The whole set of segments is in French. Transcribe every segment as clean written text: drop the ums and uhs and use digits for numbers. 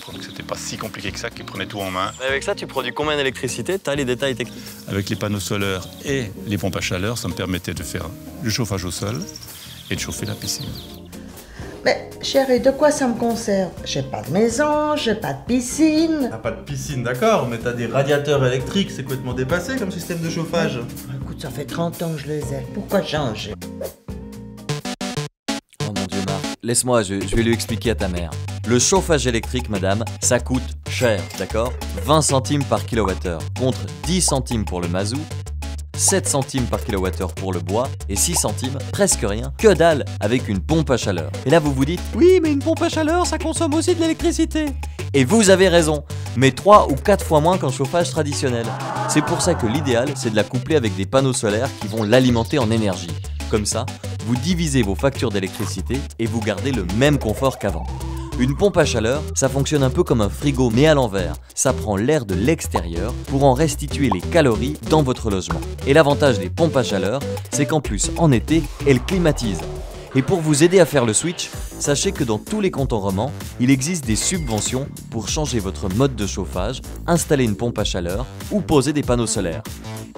compris que c'était pas si compliqué que ça, qu'ils prenaient tout en main. Et avec ça, tu produis combien d'électricité? Tu as les détails techniques? Avec les panneaux solaires et les pompes à chaleur, ça me permettait de faire du chauffage au sol et de chauffer la piscine. Mais chérie, de quoi ça me concerne? J'ai pas de maison, j'ai pas de piscine. T'as pas de piscine, d'accord, mais t'as des radiateurs électriques, c'est complètement dépassé comme système de chauffage. Écoute, ça fait 30 ans que je les ai. Pourquoi changer? Oh mon Dieu, Marc, laisse-moi, je vais lui expliquer à ta mère. Le chauffage électrique, madame, ça coûte cher, d'accord? 20 centimes par kilowattheure, contre 10 centimes pour le mazout, 7 centimes par kilowattheure pour le bois, et 6 centimes, presque rien, que dalle, avec une pompe à chaleur. Et là, vous vous dites, oui, mais une pompe à chaleur, ça consomme aussi de l'électricité. Et vous avez raison, mais 3 ou 4 fois moins qu'un chauffage traditionnel. C'est pour ça que l'idéal, c'est de la coupler avec des panneaux solaires qui vont l'alimenter en énergie. Comme ça, vous divisez vos factures d'électricité et vous gardez le même confort qu'avant. Une pompe à chaleur, ça fonctionne un peu comme un frigo mais à l'envers. Ça prend l'air de l'extérieur pour en restituer les calories dans votre logement. Et l'avantage des pompes à chaleur, c'est qu'en plus, en été, elles climatisent. Et pour vous aider à faire le switch, sachez que dans tous les cantons romans, il existe des subventions pour changer votre mode de chauffage, installer une pompe à chaleur ou poser des panneaux solaires.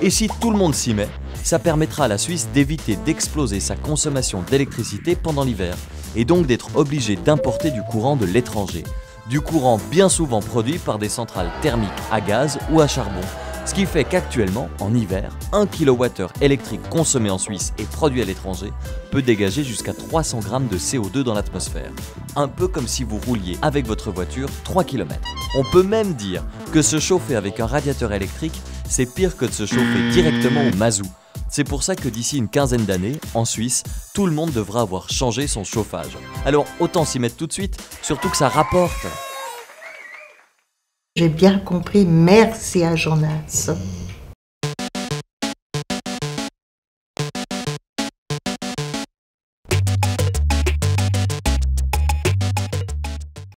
Et si tout le monde s'y met, ça permettra à la Suisse d'éviter d'exploser sa consommation d'électricité pendant l'hiver, et donc d'être obligé d'importer du courant de l'étranger. Du courant bien souvent produit par des centrales thermiques à gaz ou à charbon. Ce qui fait qu'actuellement, en hiver, 1 kWh électrique consommé en Suisse et produit à l'étranger peut dégager jusqu'à 300 grammes de CO2 dans l'atmosphère. Un peu comme si vous rouliez avec votre voiture 3 km. On peut même dire que se chauffer avec un radiateur électrique, c'est pire que de se chauffer directement au mazout. C'est pour ça que d'ici une quinzaine d'années, en Suisse, tout le monde devra avoir changé son chauffage. Alors autant s'y mettre tout de suite, surtout que ça rapporte. J'ai bien compris, merci à Jonas.